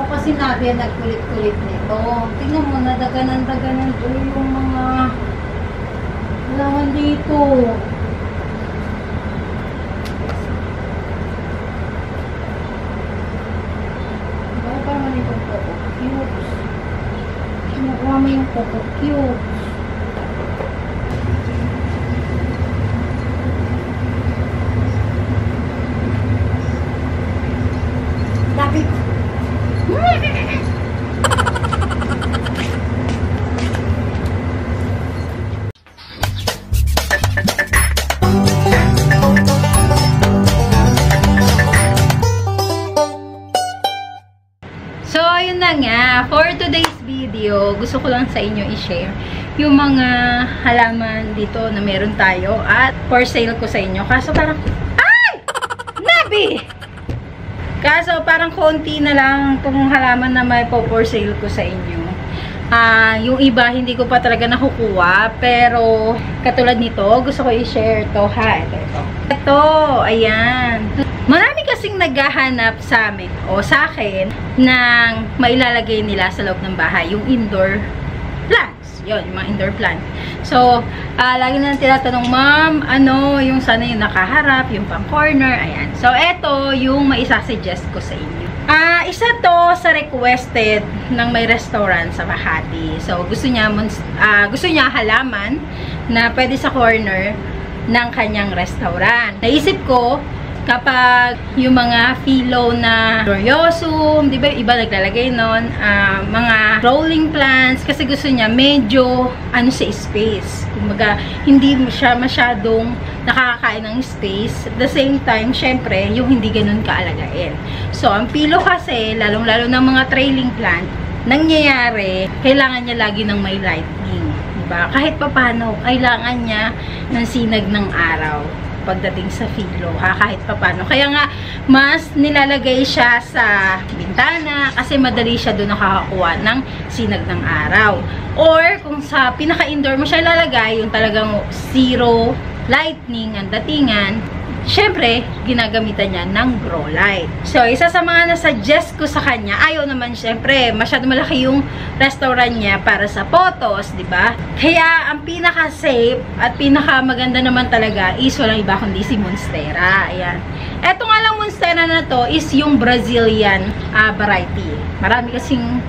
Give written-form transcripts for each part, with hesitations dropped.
kasi nabi nagkulit-kulit nito. Tingnan mo, nadaganan-daganan to yung mga halaman dito. Baka pa naman itong coco cubes. Kinukuha mo yung coco cubes. Lapit. So, ayun na nga. For today's video, gusto ko lang sa inyo i-share yung mga halaman dito na meron tayo at for sale ko sa inyo. Kaso parang, ay! Nabi! Kaso parang konti na lang itong halaman na may for sale ko sa inyo. Yung iba hindi ko pa talaga nakukuha, pero katulad nito, gusto ko i-share to ha. Ito, ayan. Marami kasing naghahanap sa amin o sa akin ng mailalagay nila sa loob ng bahay, yung indoor plants. Yun, yung mga indoor plants. So, lagi na tinatanong, ma'am, ano, yung sana yung nakaharap, yung pang corner, ayan. So, eto yung maisasuggest ko sa inyo. Isa to sa requested ng may restaurant sa Makati. So, gusto niya halaman na pwede sa corner ng kanyang restaurant. Naisip ko, kapag yung mga philo na gloriosum, di ba, iba naglalagay nun, mga rolling plants, kasi gusto niya medyo, sa space. Kumbaga, hindi siya masyadong nakakakain ng space. At the same time, syempre, yung hindi ganun kaalagain. So, ang philo kasi, lalong-lalo ng mga trailing plant, nangyayari, kailangan niya lagi ng may lightning. Diba? Kahit papano, kailangan niya ng sinag ng araw pagdating sa philo, kahit papano. Kaya nga, mas nilalagay siya sa bintana kasi madali siya doon nakakakuha ng sinag ng araw. Or, kung sa pinaka-indoor mo siya ilalagay, yung talagang zero lightning ang datingan, syempre, ginagamitan niya ng grow light. So, isa sa mga nasuggest ko sa kanya, ayaw naman syempre, masyado malaki yung restaurant niya para sa photos, di ba? Kaya, ang pinaka-safe at pinaka-maganda naman talaga is walang iba kundi si Monstera. Ayan. Eto nga lang Monstera na to is yung Brazilian variety. Marami kasing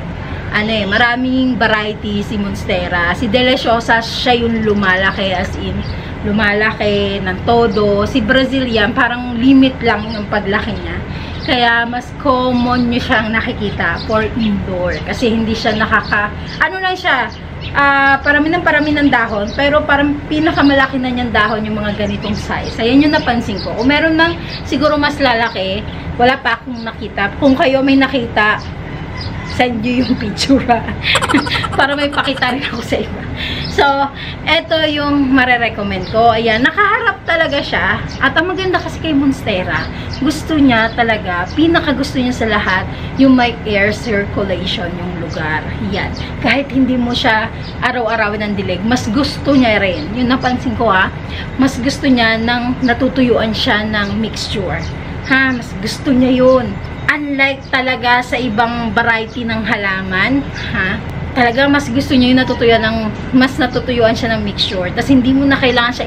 maraming variety si Monstera. Si Deliciosa, siya yung lumalaki as in lumalaki ng todo. Si Brazilian, parang limit lang yung paglaki niya. Kaya, mas common nyo siyang nakikita for indoor. Kasi hindi siya lang siya, parami ng dahon, pero parang pinakamalaki na niyang dahon yung mga ganitong size. Ayan yung napansin ko. Kung meron ng siguro mas lalaki, wala pa akong nakita. Kung kayo may nakita, send nyo yung picture para may pakita rin ako sa iba. So, eto yung marerecommend ko. Ayan, nakaharap talaga siya. At ang maganda kasi kay Monstera, gusto niya talaga, pinakagusto niya sa lahat, yung may air circulation yung lugar. Yan. Kahit hindi mo siya araw-arawin ng dilig, mas gusto niya rin. Yung napansin ko mas gusto niya nang natutuyuan siya ng mixture. Mas gusto niya yun. Unlike talaga sa ibang variety ng halaman, talaga mas gusto niya yung mas natutuyuan siya ng mixture. Tapos hindi mo na kailangan siya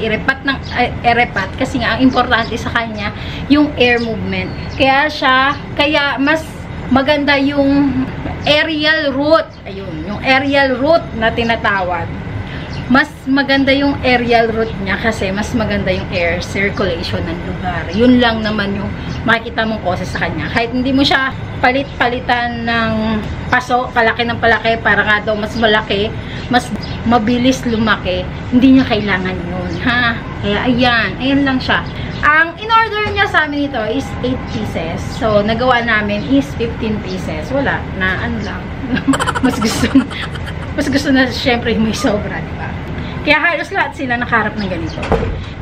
i-repat kasi nga ang importante sa kanya yung air movement. Kaya mas maganda yung aerial root. Ayun, yung aerial root na tinatawag. Mas maganda yung aerial route niya kasi mas maganda yung air circulation ng lugar. Yun lang naman yung makikita mong causes sa kanya. Kahit hindi mo siya palit-palitan ng paso, palaki ng palaki, para nga daw mas malaki, mas mabilis lumaki, hindi niya kailangan yun. Kaya ayan lang siya. Ang in-order niya sa amin ito is 8 pieces. So, nagawa namin is 15 pieces. Wala, mas gusto na syempre may sobra, diba? Kaya halos lahat sila nakaharap ng ganito.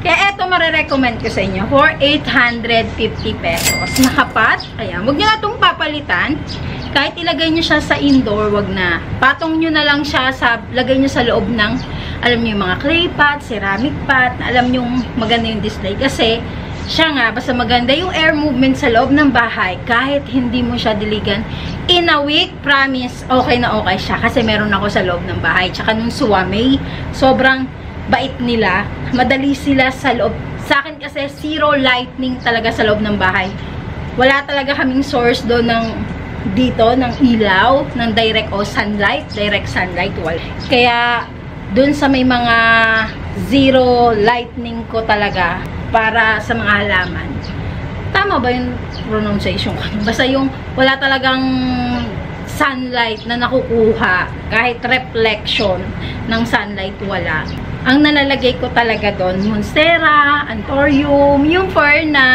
Kaya eto marirecommend ko sa inyo for 850 pesos. Nakapat. Ayan. Huwag nyo na itong papalitan. Kahit ilagay nyo siya sa indoor, wag na. Patong nyo na lang siya lagay nyo sa loob ng, alam nyo yung mga clay pot, ceramic pot, na alam nyo maganda yung display. Kasi, siya nga, basta maganda yung air movement sa loob ng bahay, kahit hindi mo siya diligan, In a week, promise, okay na okay siya. Kasi meron ako sa loob ng bahay. Tsaka nung Suwamay, sobrang bait nila. Madali sila sa loob. Sa akin kasi, zero lightning talaga sa loob ng bahay. Wala talaga kaming source doon ng dito, ng ilaw, ng direct sunlight, wala. Kaya, doon sa may mga zero lightning ko talaga para sa mga halaman. Tama ba yung pronunciation ko? Basta yung wala talagang sunlight na nakukuha, kahit reflection ng sunlight wala. Ang nalalagay ko talaga doon, monstera, anthurium, yung fern na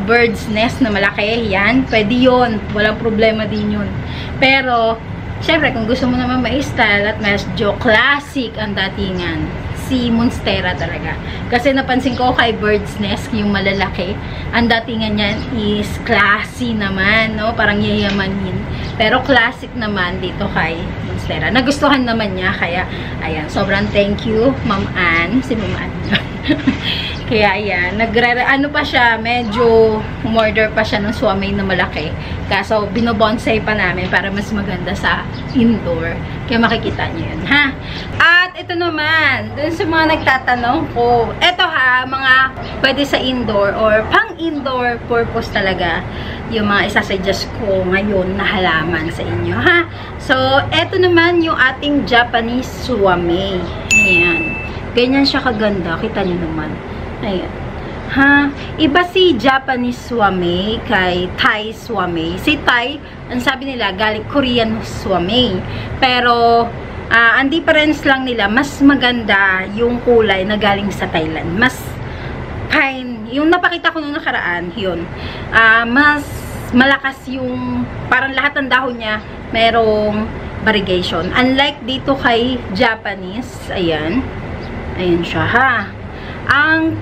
bird's nest na malaki, yan, pwede yun. Walang problema din yun. Pero, syempre, kung gusto mo naman ma-style at medyo classic ang datingan, si monstera talaga. Kasi napansin ko kay bird's nest, yung malalaki, ang datingan niyan is classy naman, no? Parang yayamanin. Pero classic naman dito kay monstera. Nagustuhan naman niya, kaya, ayan, sobrang thank you, Ma'am Ann. Si Ma'am Ann. Kaya ayan, ano pa siya, medyo umorder pa siya ng Suwamay na malaki. Kaso, binobonsai pa namin para mas maganda sa indoor. Kaya makikita niyo yun, ha? At ito naman, dun sa mga nagtatanong ko, ito ha, mga pwede sa indoor or pang-indoor purpose talaga yung mga isasuggest ko ngayon na halaman sa inyo, ha? So, ito naman yung ating Japanese Suwamay. Ayan. Ganyan siya kaganda. Kita niyo naman. Ayan. Ha? Iba si Japanese Suwamay kay Thai Suwamay. Si Thai, ang sabi nila, galing Korean Suwamay. Pero, ang difference lang nila, mas maganda yung kulay na galing sa Thailand. Mas fine. Yung napakita ko nung nakaraan, yun. Mas malakas yung, parang lahat ng dahon niya, merong variegation. Unlike dito kay Japanese, ayan. Ayan siya, ha. Ang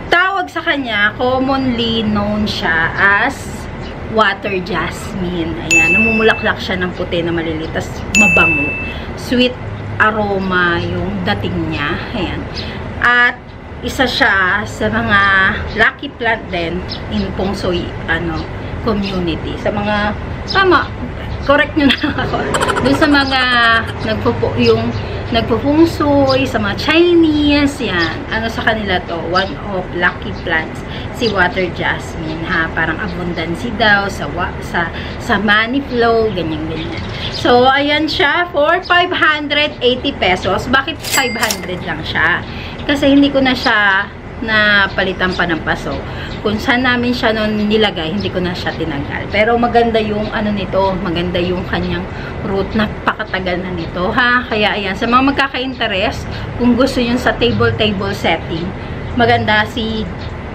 tawag sa kanya, commonly known siya as water jasmine. Ayan, namumulaklak siya ng puti na maliliit, tas mabango. Sweet aroma yung dating niya. Ayan. At isa siya sa mga lucky plant din in Feng Shui community. Sa mga, tama, correct nyo na ako. Doon sa mga nagpo-feng-shui, sa mga Chinese, yan. Ano sa kanila to? One of lucky plants. Si water jasmine, ha? Parang abundancy daw sa money flow, ganyan-ganyan. So, ayan siya for 580 pesos. Bakit 500 lang siya? Kasi hindi ko na siya palitan pa ng paso. Kung saan namin siya noon nilagay, hindi ko na siya tinanggal. Pero maganda yung nito, maganda yung kanyang root, napakatagal na nito, ha? Kaya ayan, sa mga magkaka-interest, kung gusto nyo sa table setting, maganda si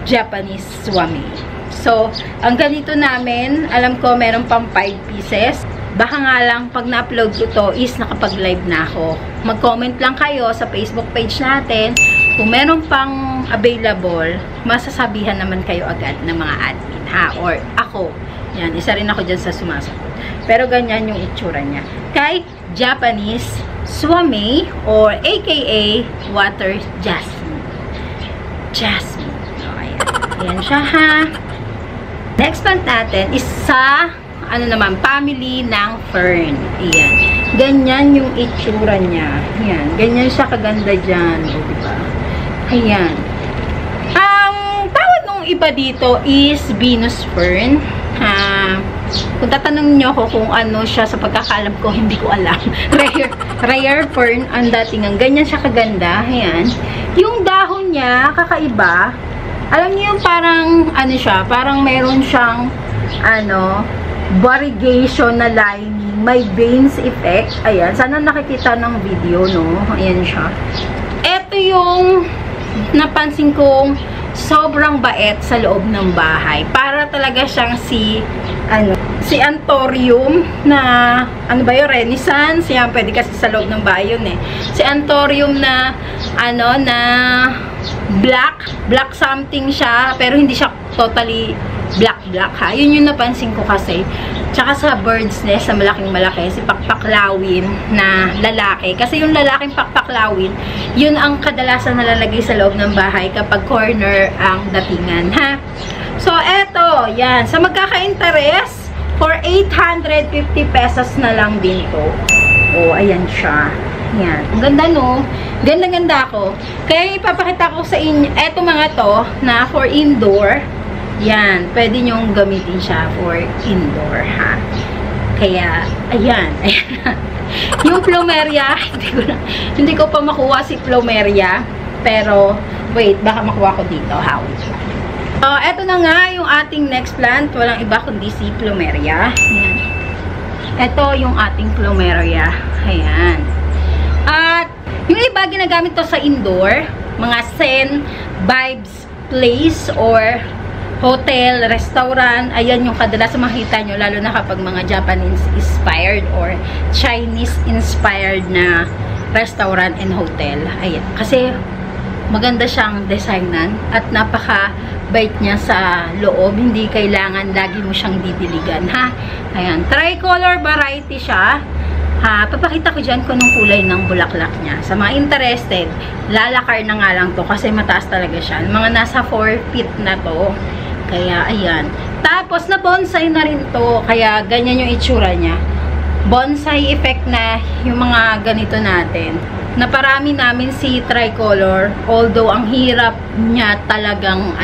Japanese Suwamay. So, ang ganito namin, alam ko meron pang 5 pieces. Baka nga lang, pag na-upload ko to is nakapag-live na ako. Mag-comment lang kayo sa Facebook page natin. Kung meron pang available, masasabihan naman kayo agad ng mga admin, ha? Or ako. Yan, isa rin ako dyan sa sumasagot. Pero ganyan yung itsura niya. Kay Japanese Suwamay or aka water jasmine. Jasmine. So, ayan. Ayan siya, ha? Next plant natin is sa family ng fern. Ayan. Ganyan yung itsura niya. Ayan. Ganyan siya kaganda dyan. O, diba? Ayan. Ang tawag nung iba dito is Venus fern. Kung tatanong nyo ako kung ano siya, sa pagkakalam ko, hindi ko alam. Rare fern ang datingan. Ganyan siya kaganda. Ayan. Yung dahon niya, kakaiba. Alam niyo yung parang, parang meron siyang, variegation na lining. May veins effect. Ayan. Sana nakikita ng video, no? Ayan siya. Ito yung napansin kong sobrang bait sa loob ng bahay. Para talaga siyang si anthurium na, Renaissance. Yan, pwede kasi sa loob ng bahay yun, eh. Si anthurium na, black something siya, pero hindi siya totally black, ha. Yun yung napansin ko kasi. Tsaka sa bird's nest, sa malaking-malaki, si pakpaklawin na lalaki. Kasi yung lalaking pakpaklawin, yun ang kadalasan nalalagay sa loob ng bahay kapag corner ang datingan, ha. So, eto, yan. Sa magkaka-interest, For 850 pesos na lang din to. Oh, ayan siya. Ayan. Ang ganda, no? Ganda-ganda ako. Kaya ipapakita ko sa inyo, eto mga to, na for indoor. Yan. Pwede nyong gamitin siya for indoor, ha? Kaya, ayan. Yung plumeria, hindi ko pa makuha si plumeria. Pero, wait, baka makuha ko dito. How? So, eto na nga yung ating next plant. Walang iba kundi si plumeria. Ayan. Ito yung ating plumeria. Ayan. At, yung iba ginagamit to sa indoor. Mga Zen, Vibes Place, or hotel, restaurant. Ayan yung kadalas makita nyo. Lalo na kapag mga Japanese-inspired or Chinese-inspired na restaurant and hotel. Ayan. Kasi, maganda siyang designan at napaka-bait niya sa loob. Hindi kailangan lagi mo siyang didiligan, ha? Ayan. Tricolor variety siya. Ha, papakita ko dyan kung anong kulay ng bulaklak niya. Sa mga interested, lalakar na nga lang to kasi mataas talaga siya. Mga nasa 4 feet na to. Kaya, ayan. Tapos, na bonsai na rin to. Kaya, ganyan yung itsura niya. Bonsai effect na yung mga ganito natin. Naparami namin si tricolor, although ang hirap niya talagang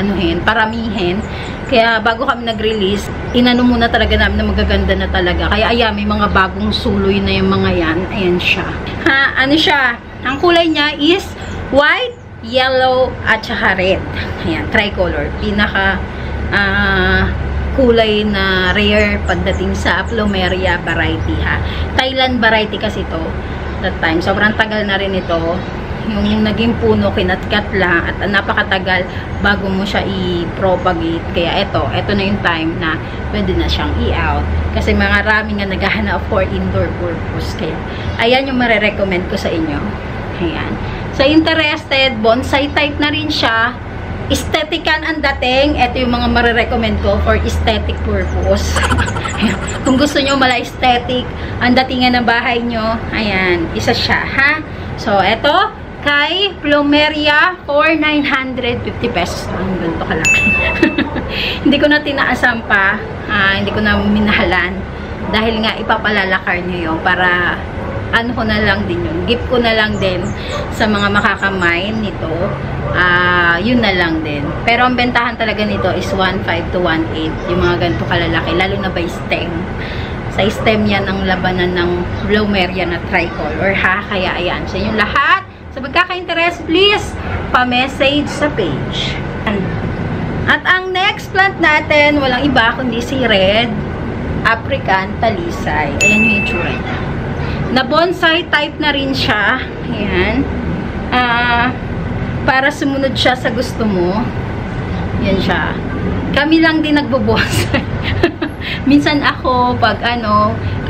paramihin. Kaya bago kami nag-release, inano muna talaga namin na magaganda na talaga. Kaya ayan, may mga bagong suloy na yung mga yan. Ayan siya. Ha, ano siya? Ang kulay niya is white, yellow, at saka red. Ayan, tricolor. Pinaka kulay na rare pagdating sa plumeria variety, ha. Thailand variety kasi to. That time. Sobrang tagal na rin ito. Yung naging puno, kinatkat lang at napakatagal bago mo siya i-propagate. Kaya ito na yung time na pwede na siyang i-out. Kasi mga rami nga naghahanap for indoor purpose. Kaya, ayan yung marirecommend ko sa inyo. Ayan. So, interested, bonsai type na rin siya. Aesthetican ang dating. Ito yung mga marirecommend ko for aesthetic purpose. Kung gusto nyo mala aesthetic, ang datingan ng bahay nyo, ayan, isa siya, ha? So, ito, kay Plumeria for 950 pesos. Ang ganito kalaki. Hindi ko na tinaasan pa. Hindi ko na minahalan. Dahil nga, ipapalalakar nyo yun para ano ko na lang din yun. Gift ko na lang din sa mga makakamay nito. Yun na lang din. Pero ang bentahan talaga nito is 1.5 to 1.8. Yung mga ganito kalalaki. Lalo na by stem. Sa stem yan ang labanan ng plumeria na tricolor, ha? Kaya ayan. Sa inyo lahat. Sa pagkaka-interest, please, pa-message sa page. At ang next plant natin, walang iba kundi si Red African Talisay. Ayan yung itsura niya. Na bonsai type na rin siya. Ayan. Para sumunod siya sa gusto mo. Yan siya. Kami lang din nagbobonsai. Minsan ako, pag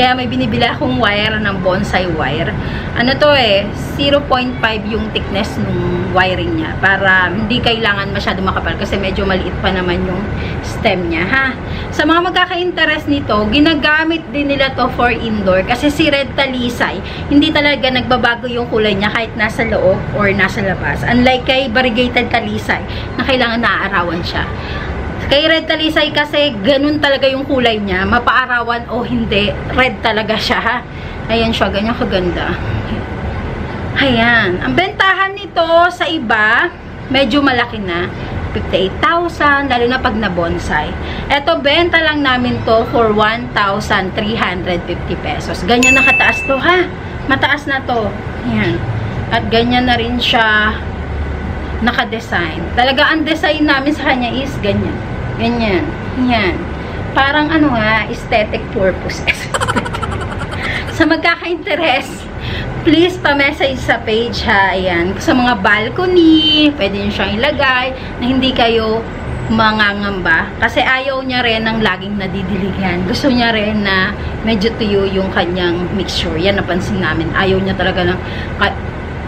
kaya may binibili akong wire ng bonsai wire. Ano to 0.5 yung thickness ng wiring niya. Para hindi kailangan masyado makapal. Kasi medyo maliit pa naman yung stem niya, ha? Sa mga magkaka-interest nito, ginagamit din nila to for indoor. Kasi si Red Talisay, hindi talaga nagbabago yung kulay niya kahit nasa loob or nasa labas. Unlike kay Variegated Talisay, na kailangan naaarawan siya. Kay Red Talisay kasi, ganun talaga yung kulay niya. Mapaarawan o hindi, red talaga siya, ha? Ayan siya, ganyan kaganda. Ayan. Ang bentahan nito sa iba, medyo malaki na. 58,000, lalo na pag na-bonsai. Ito, benta lang namin to for 1,350 pesos. Ganyan na kataas to, ha? Mataas na to. Ayan. At ganyan na rin siya naka-design. Talaga, ang design namin sa kanya is ganyan. Ganyan. Yan. Parang aesthetic purposes. Sa magkaka-interest, please pa-message sa page, ha. Ayan. Sa mga balcony, pwede nyo siyang ilagay na hindi kayo mangangamba. Kasi ayaw niya rin ng laging nadidiligan. Gusto niya rin na medyo tuyo yung kanyang mixture. Yan, napansin namin. Ayaw niya talaga ng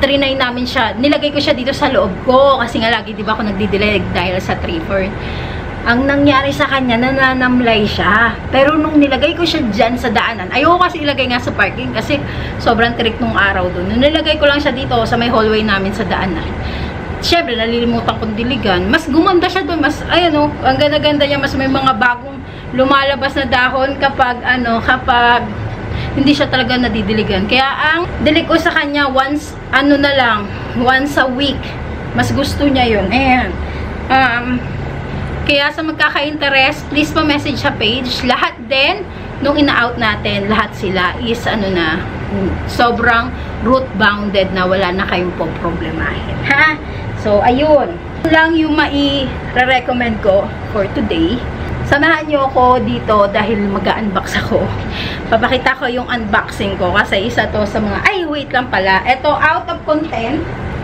trinay namin siya. Nilagay ko siya dito sa loob ko. Kasi nga lagi, di ba, ako nagdidilig dahil sa tree-fern. Ang nangyari sa kanya, nananamlay siya. Pero nung nilagay ko siya dyan sa daanan, ayoko kasi ilagay nga sa parking kasi sobrang tirik nung araw doon. Nung nilagay ko lang siya dito sa may hallway namin sa daanan, syempre, nalilimutan kong diligan. Mas gumanda siya doon. Mas, ang ganda-ganda niya. Mas may mga bagong lumalabas na dahon kapag kapag hindi siya talaga nadidiligan. Kaya ang dilig ko sa kanya once once a week. Mas gusto niya 'yun. Ayan. Kaya sa magkaka-interest, please pa-message sa page. Lahat din nung ina-out natin, lahat sila is sobrang root-bounded na wala na kayong problemahin. Ha? So, ayun. Lang yung mai-recommend ko for today. Samahan nyo ako dito dahil mag-unbox ako. Papakita ko yung unboxing ko kasi isa to sa mga, ay wait lang pala. Ito, out of content.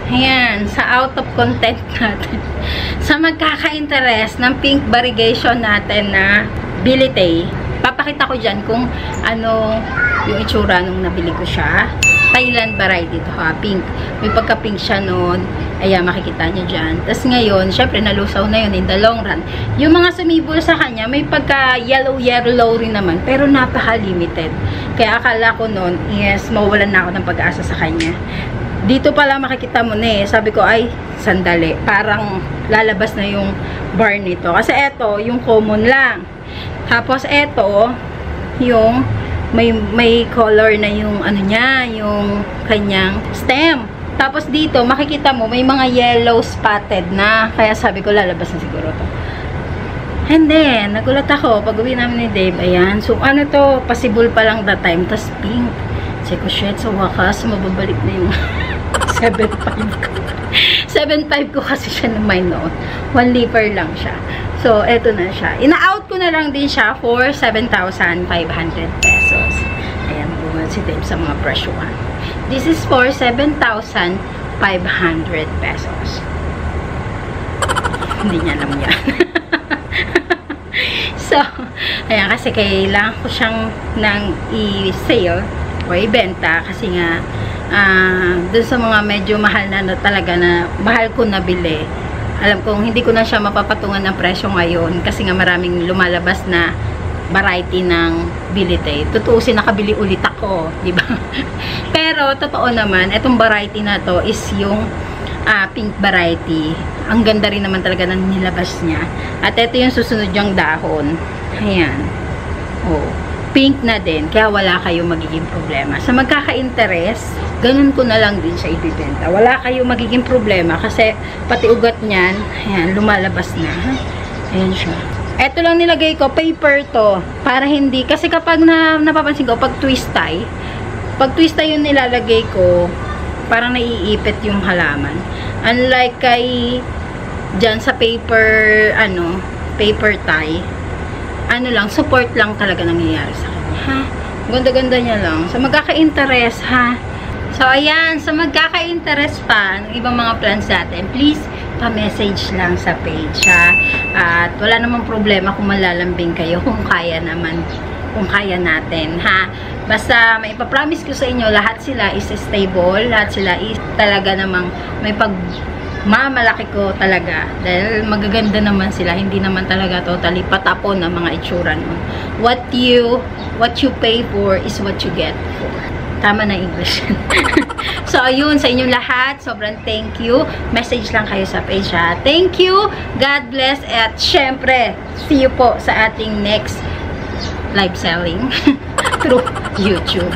Ayan, sa out of content natin. Sa magkaka-interest ng pink variegation natin na Bilite. Papakita ko dyan kung ano yung itsura nung nabili ko siya. Thailand variety to ha, pink. May pagka-pink siya noon. Ayan, makikita nyo dyan. Tapos ngayon, syempre, nalusaw na yun in the long run. Yung mga sumibol sa kanya, may pagka-yellow rin naman. Pero napaka-limited. Kaya akala ko noon, yes, mawalan na ako ng pag-asa sa kanya. Dito pala makikita mo na eh. Sabi ko, ay, sandali. Parang lalabas na yung bar nito. Kasi eto, yung common lang. Tapos eto, yung may color na yung niya, yung kanyang stem. Tapos dito, makikita mo, may mga yellow spotted na. Kaya sabi ko, lalabas na siguro to. And then, nagulat ako, pag uwi namin ni Dave, ayan. So, to, possible pa lang that time. Tapos pink. Sabi ko, shit, sa wakas, mababalik na yung 7.5 ko. 7.5 ko kasi siya naman noon. 1 liter lang siya. So, eto na siya. Ina-out ko na lang din siya for 7,500 pesos. Ayan, bumalik si Dave sa mga presyo. This is for 7,500 pesos. Hindi niya alam yan. So, ayan, kasi kailangan ko siyang nang i-sale o ibenta kasi nga dun sa mga medyo mahal na talaga na mahal ko nabili. Alam kong hindi ko na siya mapapatungan ng presyo ngayon kasi nga maraming lumalabas na variety ng Bilite. Tutuusin, nakabili ulit ako, di ba? Pero totoo naman, itong variety na to is yung pink variety. Ang ganda rin naman talaga ng nilabas niya. At ito yung susunod yung dahon. Ayan. Oh, pink na din, kaya wala kayong magiging problema. Sa magkaka-interest, ganun ko na lang din siya ibibenta. Wala kayong magiging problema kasi pati ugat niyan, ayan, lumalabas na. Ayan siya. Ito lang nilagay ko, paper to, para hindi, kasi kapag napapansin ko, pag twist tie yung nilalagay ko, parang naiipit yung halaman. Unlike kay, dyan sa paper, paper tie, lang, support lang talaga nangyayari sa kanya, ha? Ganda-ganda niya lang. So, magkaka-interest, ha? So, ayan, sa magkaka-interest pa ng ibang mga plans natin, please, pa-message lang sa page, ha? At wala namang problema kung malalambing kayo, kung kaya naman, kung kaya natin, ha? Basta, may ipapromise ko sa inyo, lahat sila is stable, lahat sila is talaga namang may mamalaki ko talaga. Dahil magaganda naman sila, hindi naman talaga totally patapon ang mga itsura nun. What you pay for is what you get for. Tama na English. So, ayun, sa inyong lahat, sobrang thank you. Message lang kayo sa page, ha. Thank you, God bless, at syempre, see you po sa ating next live selling through YouTube.